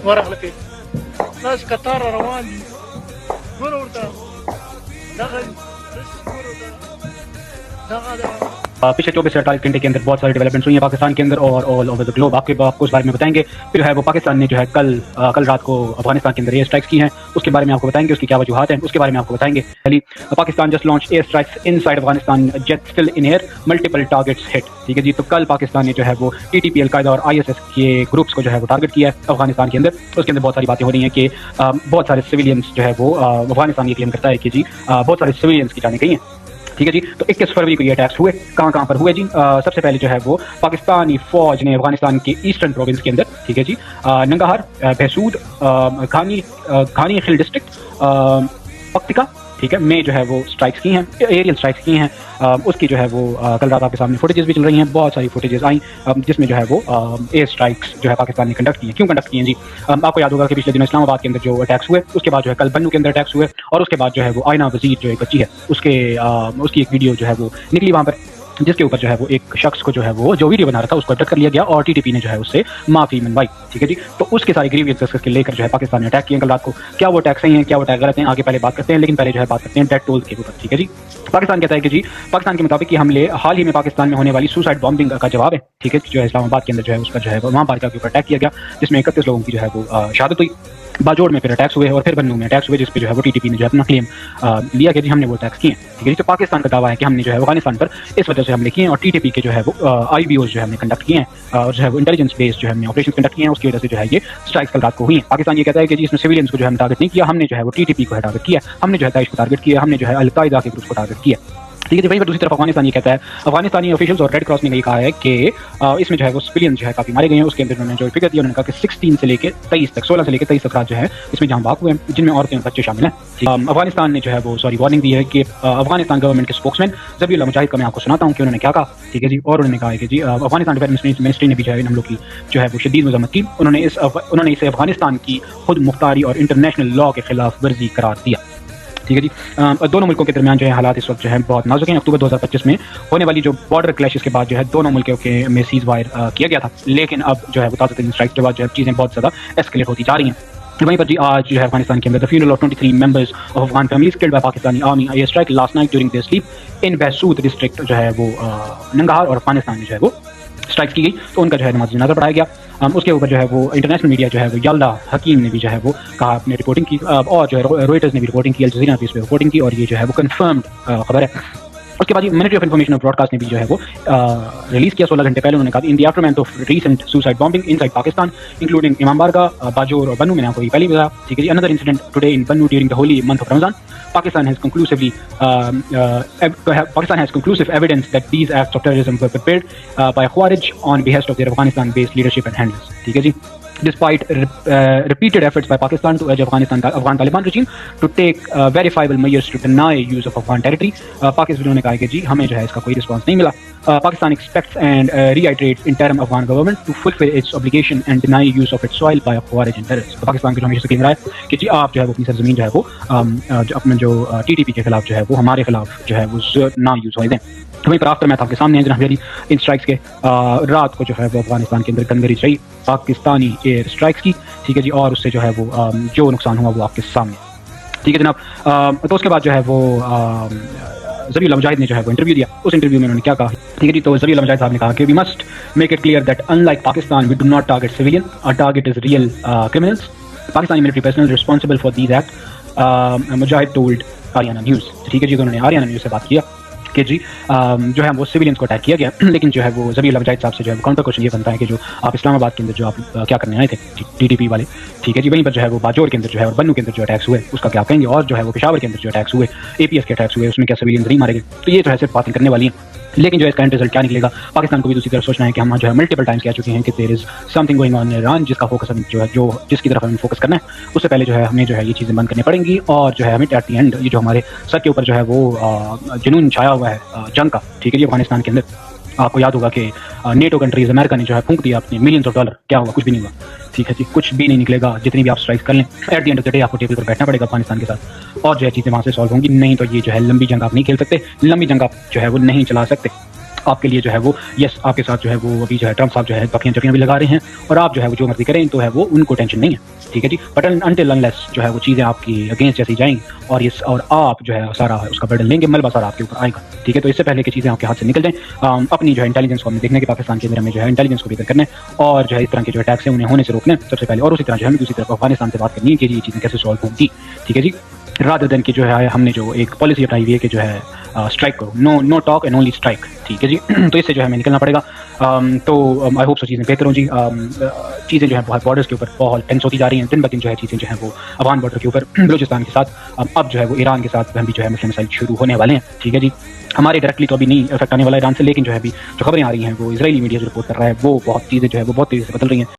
ورغلتي ناس قطار روان دي ورورتا دغل بس ورورتا دغل पिछले 24 से 48 घंटे के अंदर बहुत सारी डेवलपमेंट्स हुई हैं पाकिस्तान के अंदर और ऑल ओवर द ग्लोब। आपको उस बारे में बताएंगे। फिर जो है वो पाकिस्तान ने जो है कल रात को अफगानिस्तान के अंदर एयर स्ट्राइक्स की हैं, उसके बारे में आपको बताएंगे, उसकी क्या वजूहात हैं, उसके बारे में आपको बताएंगे। Pakistan just launch air strikes inside Afghanistan, jet still in air, multiple targets hit. ठीक है जी, तो कल पाकिस्तान ने जो है वो TTP, अलकायदा और ISS के ग्रुप्स को जो है वो टारगेट किया है अफगानिस्तान के अंदर। उसके अंदर बहुत सारी बातें हो रही हैं कि बहुत सारे सिविलियंस जो है वो अफगानिस्तान ये क्लेम करता है कि जी बहुत सारे सिविलियंस की जाने गई हैं। ठीक है जी, तो 21 फरवरी को ये अटैक्स हुए। कहाँ पर हुए जी? सबसे पहले जो है वो पाकिस्तानी फौज ने अफगानिस्तान के ईस्टर्न प्रोविंस के अंदर, ठीक है जी, नंगाहार, बहसूद, घानी खिल डिस्ट्रिक्ट, पक्तिका, ठीक है, में जो है वो स्ट्राइक्स की हैं, एरियल स्ट्राइक्स की हैं। उसकी जो है वो कल रात आपके सामने फुटेजेस भी चल रही हैं, बहुत सारी फुटेजेस आई जिसमें जो है वो एयर स्ट्राइक्स जो है पाकिस्तान ने कंडक्ट की हैं। क्यों कंडक्ट किए हैं जी? आपको याद होगा कि पिछले दिनों इस्लामाबाद के अंदर जो अटैक्स हुए, उसके बाद जो है कल बन्नू के अंदर अटैक्स हुए, और उसके बाद जो है वो आयना वजीर जो एक बच्ची है उसकी एक वीडियो जो है वो निकली वहाँ पर, जिसके ऊपर जो है वो एक शख्स को जो है वो जो वीडियो बना रहा था उसको अटक कर लिया गया और TTP ने जो है उससे माफ़ी मनवाई। ठीक है जी, तो उसके सारे ग्रीवियंसेस के लेकर जो है पाकिस्तान ने अटैक किए कल रात को। क्या वो अटैक सही हैं, क्या वो अटैक गलत हैं, आगे पहले बात करते हैं, लेकिन पहले जो है बात करते हैं डेथ टोल के ऊपर। ठीक है जी, पाकिस्तान कहता है कि जी पाकिस्तान के मुताबिक ये हमले हाल ही में पाकिस्तान में होने वाली सुसाइड बॉम्बिंग का जवाब है। ठीक है, जो है इस्लामाबाद के अंदर जो है उसका जो है वहाँ बारगाह के ऊपर अटैक किया गया, जिसमें 31 लोगों की जो है वो शहादत हुई। बाजोड़ में फिर अटैक्स हुए और फिर बन्नू में अटैक्स हुए, जिस पे जो है वो TTP ने जो है अपना क्लेम लिया कि जी हमने वो अटैक्स किए। ठीक है, तो पाकिस्तान का दावा है कि हमने जो है अफगानिस्तान पर इस वजह से हमले किए और TTP के जो है वो IBOs जो है हमने कंडक्ट किए हैं और जो है वो इंटेलिजेंस बेस्ड जो है हमने ऑपरेशन कंडक्ट किए हैं, उसकी वजह से जो है ये स्ट्राइक्स कल रात को हुई हैं। पाकिस्तान ये कहता है कि जी इसमें सिविलियंस को जो है टारगेट नहीं किया, हमने जो है वो TTP को टारगेट किया, हमने जो है दाइश को टारगेट किया, हमने जो है अलकायदा के ग्रुप को टारगेट किया। ठीक है जी, वहीं पर दूसरी तरफ अफगानिस्तान ये कहता है, अफगानिस्तानी ऑफिशियल्स और रेड क्रॉस ने ये कहा है कि इसमें जो है वो सिविलियन जो है काफ़ी मारे गए हैं। उसके अंदर उन्होंने जो फिगर दी, उन्होंने कहा कि 16 से लेकर 23 तक, 16 से लेकर 23 अफराद जो है इसमें जहाँ बाग हुए हैं, जिनमें औरतें और बच्चे शामिल हैं। अफगानिस्तान ने जो है वो वार्निंग दी है कि अफगानिस्तान गवर्नमेंट के स्पोक्समैन ज़बीउल्लाह मुजाहिद का मैं आपको सुनाता हूँ कि उन्होंने क्या कहा। ठीक है जी, और उन्होंने कहा है कि जी अफगानिस्तान डिफेंस मिनिस्ट्री ने भी जो है इन हमलों की जो है वो शदीद मजम्मत की। उन्होंने इसे अफगानिस्तान की खुद मुख्तारी और इंटरनेशनल लॉ के खिलाफ वर्जी करार दिया। ठीक है जी, दोनों मुल्कों के दरमियान जो है हालात इस वक्त जो है बहुत नाजुक हैं। अक्टूबर 2025 में होने वाली जो बॉर्डर क्लैशेस के बाद जो है दोनों मुल्कों के में सीज वायर किया गया था, लेकिन अब जो है वो ताज़ा तरीन स्ट्राइक्स के बाद जो है चीज़ें बहुत ज़्यादा एस्केलेट होती जा रही हैं। वहीं पर जी आज जो है अफगानिस्तान के अंदर the funeral of 23 members of Afghan families killed by Pakistani army air strike last night during their sleep in Behsud district जो है वो नंगाहार और अफगानिस्तान में जो है वो स्ट्राइक्स की गई, तो उनका जो है नमाज जनाजा पढ़ाया गया। उसके ऊपर जो है वो इंटरनेशनल मीडिया जो है वो यल्दा हकीम ने भी जो है वो कहा, अपने रिपोर्टिंग की, और जो है रॉयटर्स ने भी रिपोर्टिंग की, अल जज़ीरा ने भी इस पर रिपोर्टिंग की, और ये जो है वो कंफर्म्ड खबर है। उसके बाद मिनिस्ट्री ऑफ इन्फॉर्मेशन और ब्रॉडकास्ट ने भी जो है वो रिलीज किया 16 घंटे पहले। उन्होंने कहा in the aftermath of recent suicide bombing inside Pakistan including इमाम बारगाह, बाजोर और बन्नू, मैंने आपको पहले भी बताया। ठीक है जी, another incident today in Bannu during the holy month of Ramzan, Pakistan has conclusive evidence that these acts of terrorism were prepared by Khawarij on behest of their Afghanistan-based leadership and handlers. ठीक है जी, despite repeated efforts by Pakistan to urge Afghan Taliban regime to take verifiable measures to deny use of Afghan territory, Pakistan ने कहा कि जी हमें जो है इसका कोई रिस्पांस नहीं मिला। Pakistan expects and reiterates interim Afghan government to fulfill its obligation and deny use of its soil by Khawarij and terrorists। तो पाकिस्तान की जो हमेशा यकीन रहा है कि जी आप जो है वो अपनी सरजमीन जो है वो अपने जो TTP के खिलाफ जो है वो हमारे खिलाफ जो है वो ना यूज होने दें। वहीं पर आफ्टर मैथ आपके सामने है जनाब, इन स्ट्राइक्स के रात को जो है वो अफगानिस्तान के अंदर गनगरी रही पाकिस्तानी एयर स्ट्राइक्स की। ठीक है जी, और उससे जो है वो जो नुकसान हुआ वो आपके सामने। ठीक है जनाब, तो उसके बाद जो है वो ज़बीउल्लाह मुजाहिद ने जो है वो इंटरव्यू दिया। उस इंटरव्यू में उन्होंने क्या कहा? ठीक है जी, तो ज़बीउल्लाह मुजाहिद साहब ने कहा कि we must make it clear that unlike Pakistan we do not target civilian, our target is real criminals, Pakistani military personnel responsible for these act, Mujahid told Ariana News. ठीक है जी, तो उन्होंने आरियाना न्यूज़ से बात किया कि जी जो है वो सिविलियंस को अटैक किया गया, लेकिन जो है वो ज़बीउल्लाह मुजाहिद साहब से जो है काउंटर क्वेश्चन ये बनता है कि जो आप इस्लामाबाद के अंदर जो आप क्या करने आए थे TTP वाले, ठीक है जी, वहीं पर जो है वो बाजोर के अंदर जो है और बन्नू के अंदर जो अटैक्स हुए उसका क्या कहेंगे, और जो है वो पेशावर के अंदर जो अटैक्स हुए, APS के अटैक्स हुए, उसमें क्या सिविलियंस नहीं मारे गए। तो ये जो है सिर्फ बातें करने वाली हैं, लेकिन जो इसका एंड रिजल्ट क्या निकलेगा, पाकिस्तान को भी दूसरी तरफ सोचना है कि हम जो है मल्टीपल टाइम्स कह चुके हैं कि there is something going on in Iran, जिसका फोकस हम जो है जिसकी तरफ हमें फोकस करना है, उससे पहले जो है हमें जो है ये चीज़ें बंद करनी पड़ेंगी, और जो है हमें एट द एंड ये जो हमारे सर के ऊपर जो है वो जुनून छाया हुआ है जंग का, ठीक है जी, अफगानिस्तान के अंदर आपको याद होगा कि नेटो कंट्रीज अमेरिका ने जो है फूंक दिया अपने मिलियंस ऑफ डॉलर, क्या होगा? कुछ भी नहीं हुआ। ठीक है जी, कुछ भी नहीं निकलेगा, जितनी भी आप स्ट्राइक कर लें, at the end of the day आपको टेबल पर बैठना पड़ेगा अफगानिस्तान के साथ, और जो है चीज़ें वहाँ से सॉल्व होंगी। नहीं तो ये जो है लंबी जंग आप नहीं खेल सकते, लंबी जंग आप जो है वो नहीं चला सकते। آپ کے لیے جو ہے وہ یس آپ کے ساتھ جو ہے وہ ابھی جو ہے ٹرمپ صاحب جو ہے بکیاں چکیاں بھی لگا رہے ہیں اور آپ جو ہے وہ جو مرضی کریں تو ہے وہ ان کو ٹینشن نہیں ہے. ٹھیک ہے جی. بٹ انٹل انلیس جو ہے وہ چیزیں آپ کی اگینسٹ جیسی جائیں اور آپ جو ہے سارا اس کا برڈن لیں گے, ملبہ سارا آپ کے اوپر آئے گا. ٹھیک ہے, تو اس سے پہلے کہ چیزیں آپ کے ہاتھ سے نکل جائیں, اپنی جو ہے انٹیلیجنس کو ہمیں دیکھنے کے پاکستان کے اندر ہمیں جو ہے انٹیلیجنس کو بہتر کرنا ہے اور جو ہے اس طرح کے جو اٹیکس ہیں انہیں ہونے سے روکنا ہے سب سے پہلے, اور اسی طرح جو ہمیں دوسری طرف افغانستان سے بات کرنی ہے کہ یہ چیزیں کیسے سالو ہوں گی. ٹھیک ہے جی. رادر دین کی جو ہے ہم نے جو ایک پالیسی اپنائی ہوئی ہے کہ جو ہے اسٹرائک کرو, نو ٹاک اینڈ اونلی اسٹرائک. ٹھیک ہے جی. تو اس سے جو ہے ہمیں نکلنا پڑے گا. تو آئی ہوپ سو چیزیں بہتر ہوں جی. چیزیں جو ہیں بہت بارڈرس کے اوپر بہت ٹینس ہوتی جا رہی ہیں دن بدن, جو ہے چیزیں جو ہیں وہ افغان بارڈر کے اوپر بلوچستان کے ساتھ, اب جو ہے وہ ایران کے ساتھ بھی جو ہے مسئلے مسائل شروع ہونے والے ہیں. ٹھیک ہے جی. ہمارے ڈائریکٹلی تو ابھی نہیں افیکٹ آنے والا ایران سے, لیکن جو ہے ابھی جو خبریں آ رہی ہیں وہ اسرائیلی میڈیا جو رپورٹ کر رہا ہے وہ بہت چیزیں جو ہے وہ بہت تیزی سے بدل رہی ہیں.